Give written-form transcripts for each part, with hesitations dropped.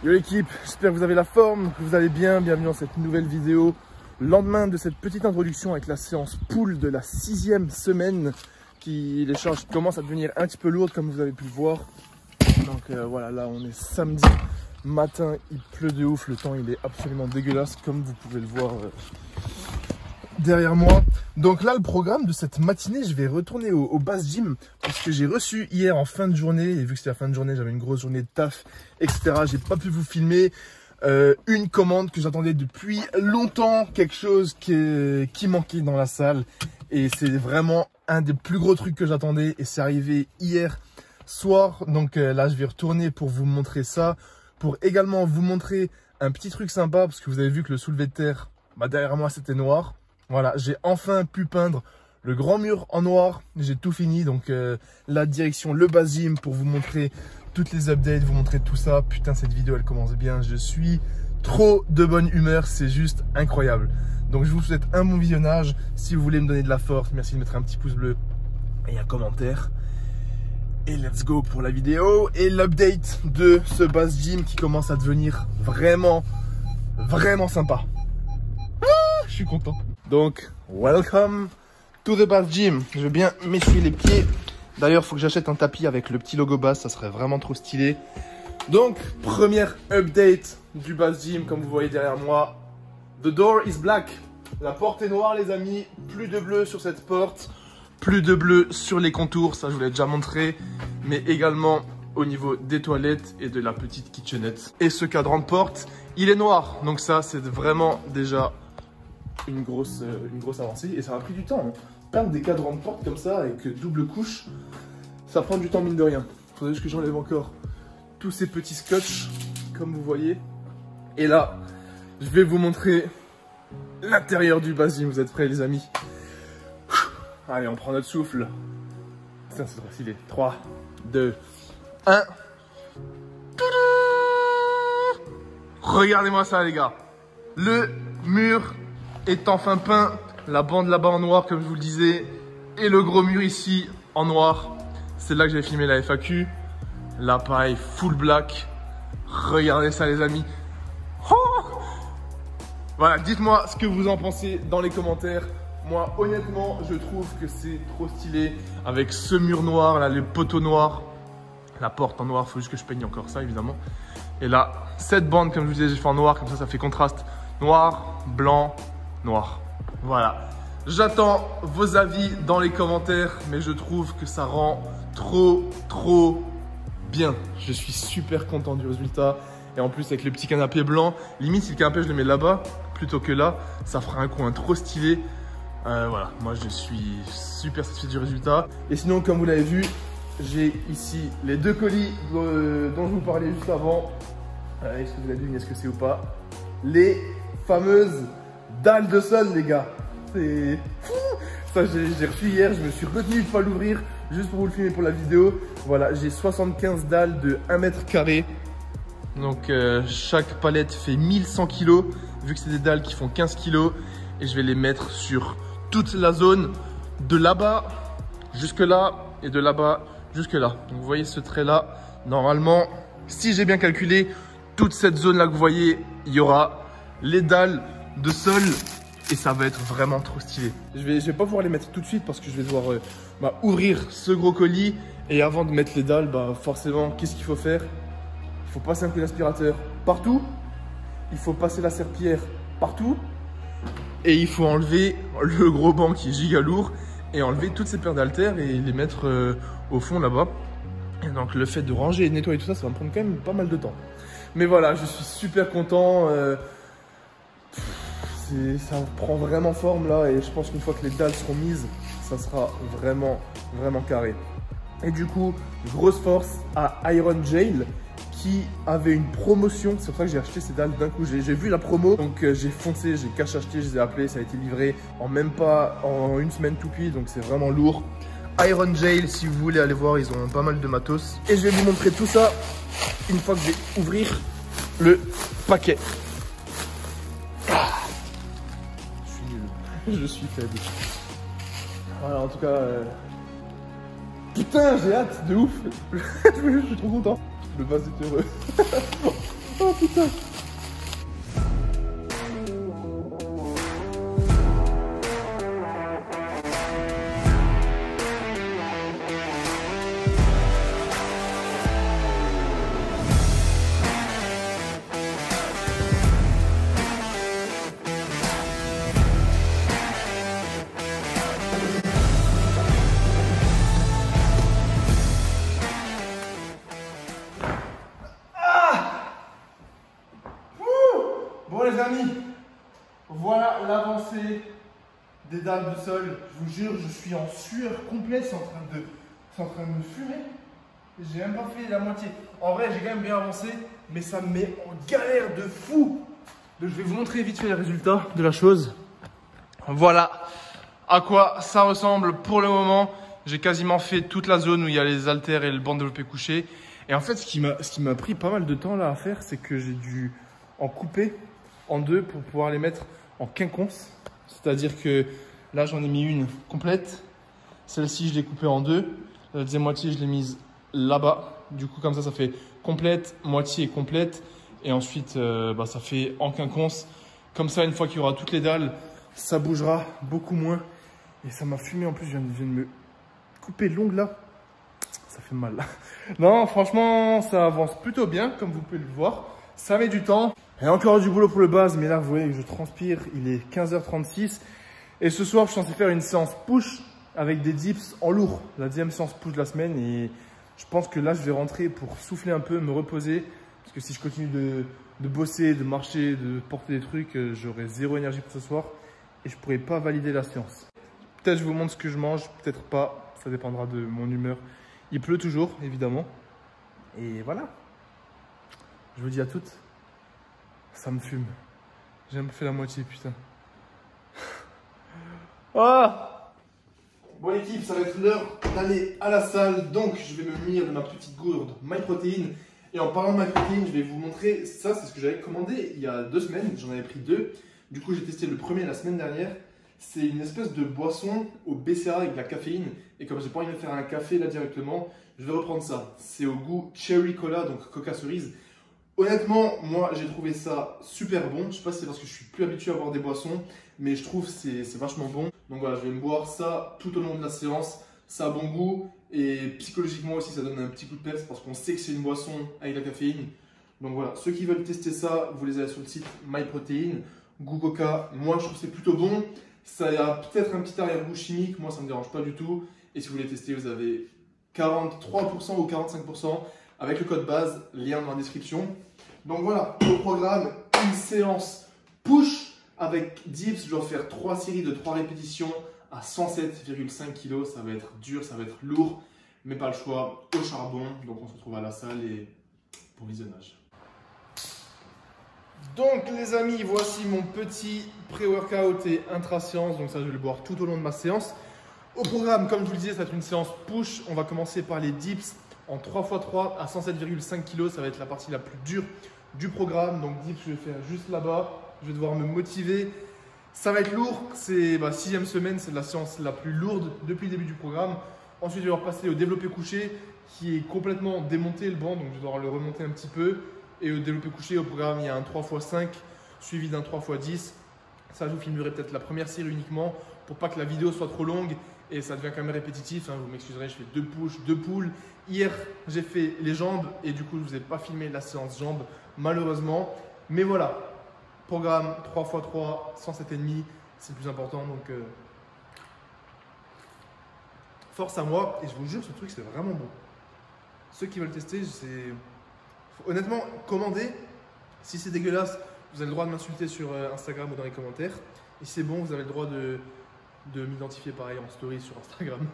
Yo l'équipe, j'espère que vous avez la forme, que vous allez bien. Bienvenue dans cette nouvelle vidéo. Lendemain de cette petite introduction avec la séance pool de la 6e semaine, les charges commencent à devenir un petit peu lourdes comme vous avez pu le voir. Donc voilà, là on est samedi matin, il pleut de ouf, le temps il est absolument dégueulasse comme vous pouvez le voir derrière moi. Donc là le programme de cette matinée, je vais retourner au base gym parce que j'ai reçu hier en fin de journée, et vu que c'était la fin de journée, j'avais une grosse journée de taf, etc. J'ai pas pu vous filmer une commande que j'attendais depuis longtemps, quelque chose qui manquait dans la salle, et c'est vraiment un des plus gros trucs que j'attendais, et c'est arrivé hier soir. Donc là je vais retourner pour vous montrer ça, pour également vous montrer un petit truc sympa parce que vous avez vu que le soulevé de terre, derrière moi c'était noir. Voilà, j'ai enfin pu peindre le grand mur en noir, j'ai tout fini. Donc la direction le base gym pour vous montrer toutes les updates, vous montrer tout ça. Putain, cette vidéo elle commence bien, je suis trop de bonne humeur, c'est juste incroyable. Donc je vous souhaite un bon visionnage. Si vous voulez me donner de la force, merci de mettre un petit pouce bleu et un commentaire. Et let's go pour la vidéo et l'update de ce base gym qui commence à devenir vraiment sympa. Je suis content. Donc, welcome to the base gym. Je vais bien m'essuyer les pieds. D'ailleurs, il faut que j'achète un tapis avec le petit logo base, ça serait vraiment trop stylé. Donc, première update du base gym, comme vous voyez derrière moi. The door is black. La porte est noire, les amis. Plus de bleu sur cette porte. Plus de bleu sur les contours, ça je vous l'ai déjà montré. Mais également au niveau des toilettes et de la petite kitchenette. Et ce cadran de porte, il est noir. Donc ça, c'est vraiment déjà une grosse avancée. Et ça a pris du temps. Peindre des cadrans de porte comme ça avec double couche, ça prend du temps mine de rien. Il faudrait juste que j'enlève encore tous ces petits scotch, comme vous voyez. Et là, je vais vous montrer l'intérieur du base gym. Vous êtes prêts les amis? Allez, on prend notre souffle. Putain, c'est trop stylé. 3, 2, 1. Regardez-moi ça, les gars. Le mur est enfin peint. La bande là-bas en noir, comme je vous le disais. Et le gros mur ici en noir. C'est là que j'ai filmé la FAQ. Là, pareil, full black. Regardez ça, les amis. Oh, voilà, dites-moi ce que vous en pensez dans les commentaires. Moi, honnêtement, je trouve que c'est trop stylé avec ce mur noir, là, les poteaux noirs, la porte en noir. Il faut juste que je peigne encore ça, évidemment. Et là, cette bande, comme je vous disais, j'ai fait en noir, comme ça fait contraste. Noir, blanc, noir. Voilà. J'attends vos avis dans les commentaires, mais je trouve que ça rend trop bien. Je suis super content du résultat. Et en plus, avec le petit canapé blanc, limite, si le canapé, je le mets là-bas, plutôt que là, ça fera un coin trop stylé. Voilà, moi je suis super satisfait du résultat. Et sinon, comme vous l'avez vu, j'ai ici les deux colis dont je vous parlais juste avant. Est-ce que vous avez deviné ce que c'est ou pas? Les fameuses dalles de sol, les gars. C'est fou. Ça, j'ai reçu hier, je me suis retenu de ne pas l'ouvrir juste pour vous le filmer pour la vidéo. Voilà, j'ai 75 dalles de 1 mètre carré. Donc chaque palette fait 1100 kg, vu que c'est des dalles qui font 15 kg. Et je vais les mettre sur toute la zone de là-bas jusque là et de là-bas jusque là. Donc vous voyez ce trait là, normalement, si j'ai bien calculé, toute cette zone là que vous voyez, il y aura les dalles de sol et ça va être vraiment trop stylé. Je vais pas pouvoir les mettre tout de suite parce que je vais devoir ouvrir ce gros colis, et avant de mettre les dalles, forcément, qu'est-ce qu'il faut faire? Il faut passer un coup d'aspirateur partout, il faut passer la serpillière partout. Et il faut enlever le gros banc qui est giga lourd et enlever toutes ces paires d'haltères et les mettre au fond là-bas. Et donc le fait de ranger et de nettoyer tout ça, ça va me prendre quand même pas mal de temps. Mais voilà, je suis super content. Ça prend vraiment forme là, et je pense qu'une fois que les dalles seront mises, ça sera vraiment carré. Et du coup, grosse force à Iron Jail, qui avait une promotion. C'est pour ça que j'ai acheté ces dalles d'un coup. J'ai vu la promo, donc j'ai foncé, j'ai cash acheté, je les ai appelés, ça a été livré en même pas en une semaine tout cuit, donc c'est vraiment lourd. Iron Jail, si vous voulez aller voir, ils ont pas mal de matos. Et je vais vous montrer tout ça une fois que je vais ouvrir le paquet. Je suis nul, je suis faible. Voilà, en tout cas, putain, j'ai hâte de ouf. Je suis trop content. Le base est heureux. Oh putain. Bon les amis, voilà l'avancée des dalles de sol. Je vous jure, je suis en sueur complète, c'est en train de me fumer. J'ai même pas fait la moitié. En vrai, j'ai quand même bien avancé, mais ça me met en galère de fou. Donc je vais vous montrer vite fait les résultats de la chose. Voilà à quoi ça ressemble pour le moment. J'ai quasiment fait toute la zone où il y a les haltères et le banc développé couché. Et en fait, ce qui m'a pris pas mal de temps là à faire, c'est que j'ai dû en couper en deux pour pouvoir les mettre en quinconce. C'est-à-dire que là, j'en ai mis une complète. Celle-ci, je l'ai coupée en deux. La deuxième moitié, je l'ai mise là-bas. Du coup, comme ça fait complète, moitié et complète. Et ensuite, ça fait en quinconce. Comme ça, une fois qu'il y aura toutes les dalles, ça bougera beaucoup moins. Et ça m'a fumé en plus, je viens de me couper l'ongle là. Ça fait mal là. Non, franchement, ça avance plutôt bien, comme vous pouvez le voir. Ça met du temps. Il y a encore du boulot pour le base, mais là, vous voyez que je transpire. Il est 15h36. Et ce soir, je suis censé faire une séance push avec des dips en lourd. La deuxième séance push de la semaine. Et je pense que là, je vais rentrer pour souffler un peu, me reposer. Parce que si je continue de bosser, de marcher, de porter des trucs, j'aurai zéro énergie pour ce soir. Et je ne pourrai pas valider la séance. Peut-être je vous montre ce que je mange, peut-être pas. Ça dépendra de mon humeur. Il pleut toujours, évidemment. Et voilà. Je vous dis à toutes. Ça me fume. J'ai même fait la moitié, putain. Ah! Bon l'équipe, ça va être l'heure d'aller à la salle. Donc je vais me munir de ma petite gourde MyProtein. Et en parlant de MyProtein, je vais vous montrer. Ça, c'est ce que j'avais commandé il y a 2 semaines. J'en avais pris 2. Du coup, j'ai testé le premier la semaine dernière. C'est une espèce de boisson au BCA avec de la caféine. Et comme j'ai pas envie de faire un café là directement, je vais reprendre ça. C'est au goût Cherry Cola, donc coca cerise. Honnêtement, moi j'ai trouvé ça super bon. Je sais pas si c'est parce que je suis plus habitué à boire des boissons, mais je trouve que c'est vachement bon. Donc voilà, je vais me boire ça tout au long de la séance. Ça a bon goût et psychologiquement aussi ça donne un petit coup de peps parce qu'on sait que c'est une boisson avec de la caféine. Donc voilà, ceux qui veulent tester ça, vous les avez sur le site MyProtein. Goût coca, moi je trouve que c'est plutôt bon. Ça a peut-être un petit arrière-goût chimique, moi ça ne me dérange pas du tout. Et si vous voulez tester, vous avez 43% ou 45% avec le code base, lien dans la description. Donc voilà, au programme, une séance push avec dips. Je dois faire 3 séries de 3 répétitions à 107,5 kg. Ça va être dur, ça va être lourd, mais pas le choix, au charbon. Donc on se retrouve à la salle et pour visionnage. Donc les amis, voici mon petit pré-workout et intra-séance. Donc ça, je vais le boire tout au long de ma séance. Au programme, comme je vous le disais, ça va être une séance push. On va commencer par les dips en 3x3 à 107,5 kg. Ça va être la partie la plus dure du programme. Donc dips, je vais faire juste là-bas. Je vais devoir me motiver. Ça va être lourd. C'est 6e semaine, c'est la séance la plus lourde depuis le début du programme. Ensuite, je vais devoir passer au développé couché qui est complètement démonté le banc. Donc je vais devoir le remonter un petit peu. Et au développé couché, au programme, il y a un 3x5 suivi d'un 3x10. Ça, je vous filmerai peut-être la première série uniquement pour pas que la vidéo soit trop longue et ça devient quand même répétitif. Vous m'excuserez, je fais 2 push, 2 pulls. Hier, j'ai fait les jambes et du coup, je ne vous ai pas filmé la séance jambes, malheureusement. Mais voilà, programme 3x3, 107,5, c'est le plus important. Donc, force à moi. Et je vous jure, ce truc, c'est vraiment bon. Ceux qui veulent tester, c'est... Honnêtement, commandez. Si c'est dégueulasse, vous avez le droit de m'insulter sur Instagram ou dans les commentaires. Et si c'est bon, vous avez le droit de m'identifier pareil en story sur Instagram.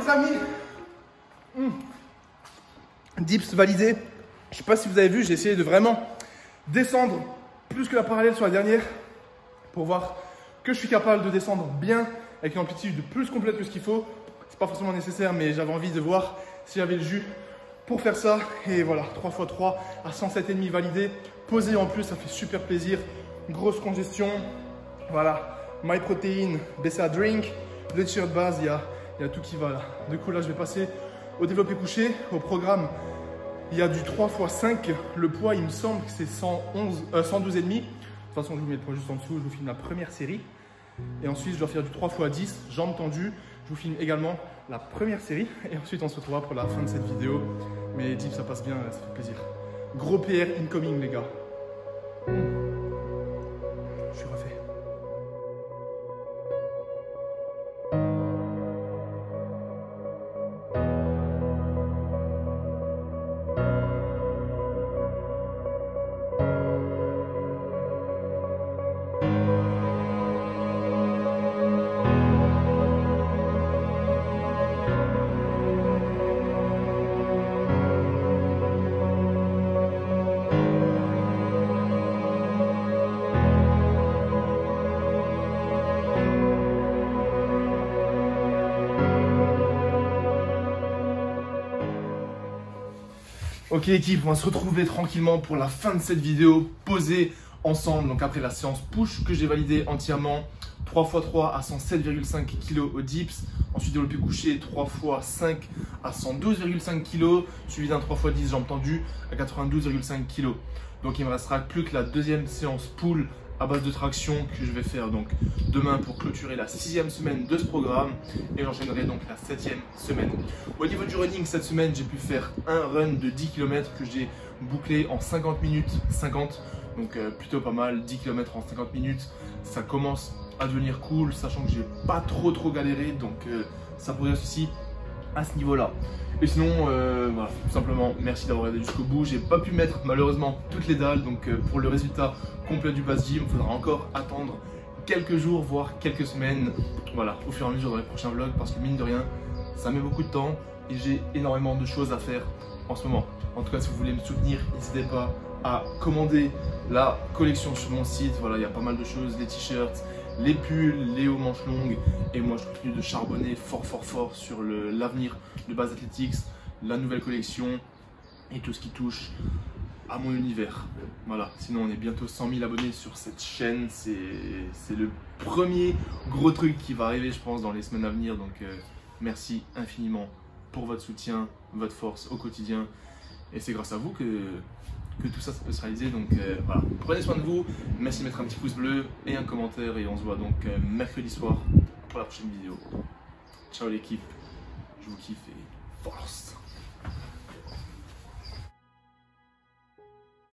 les amis. Dips validé. Je sais pas si vous avez vu, j'ai essayé de vraiment descendre plus que la parallèle sur la dernière pour voir que je suis capable de descendre bien avec une amplitude plus complète que ce qu'il faut. C'est pas forcément nécessaire, mais j'avais envie de voir si j'avais le jus pour faire ça. Et voilà, 3x3 à 107,5 validé. Posé en plus, ça fait super plaisir. Grosse congestion. Voilà, MyProtein, BCA Drink, le t-shirt base, il y a tout qui va là. Du coup, là, je vais passer au développé couché. Au programme, il y a du 3x5. Le poids, il me semble que c'est 112,5. De toute façon, je vous mets le poids juste en dessous. Je vous filme la première série. Et ensuite, je dois faire du 3x10, jambes tendues. Je vous filme également la première série. Et ensuite, on se retrouvera pour la fin de cette vidéo. Mais dips, ça passe bien, ça fait plaisir. Gros PR incoming, les gars. Je suis refait. Ok équipe, on va se retrouver tranquillement pour la fin de cette vidéo, posée ensemble. Donc après la séance push que j'ai validée entièrement, 3x3 à 107,5 kg au dips. Ensuite développé couché 3x5 à 112,5 kg, suivi d'un 3x10 jambes tendues à 92,5 kg. Donc il me restera plus que la deuxième séance pull à base de traction que je vais faire donc demain pour clôturer la 6e semaine de ce programme, et j'enchaînerai donc la 7e semaine. Au niveau du running, cette semaine j'ai pu faire un run de 10 km que j'ai bouclé en 50 minutes 50, donc plutôt pas mal. 10 km en 50 minutes, ça commence à devenir cool, sachant que j'ai pas trop galéré, donc ça progresse aussi à ce niveau là. Et sinon, voilà, tout simplement, merci d'avoir regardé jusqu'au bout. J'ai pas pu mettre malheureusement toutes les dalles, donc pour le résultat complet du base gym, il faudra encore attendre quelques jours, voire quelques semaines. Voilà, au fur et à mesure dans les prochains vlogs, parce que mine de rien, ça met beaucoup de temps et j'ai énormément de choses à faire en ce moment. En tout cas, si vous voulez me soutenir, n'hésitez pas à commander la collection sur mon site. Voilà, il y a pas mal de choses, les t-shirts, les pulls, les hauts manches longues, et moi je continue de charbonner fort sur l'avenir de Base Athletics, la nouvelle collection et tout ce qui touche à mon univers. Voilà, sinon on est bientôt 100 000 abonnés sur cette chaîne, c'est le premier gros truc qui va arriver je pense dans les semaines à venir, donc merci infiniment pour votre soutien, votre force au quotidien, et c'est grâce à vous que tout ça peut se réaliser. Donc voilà, prenez soin de vous, merci de mettre un petit pouce bleu et un commentaire, et on se voit donc mercredi soir pour la prochaine vidéo. Ciao l'équipe, je vous kiffe et force.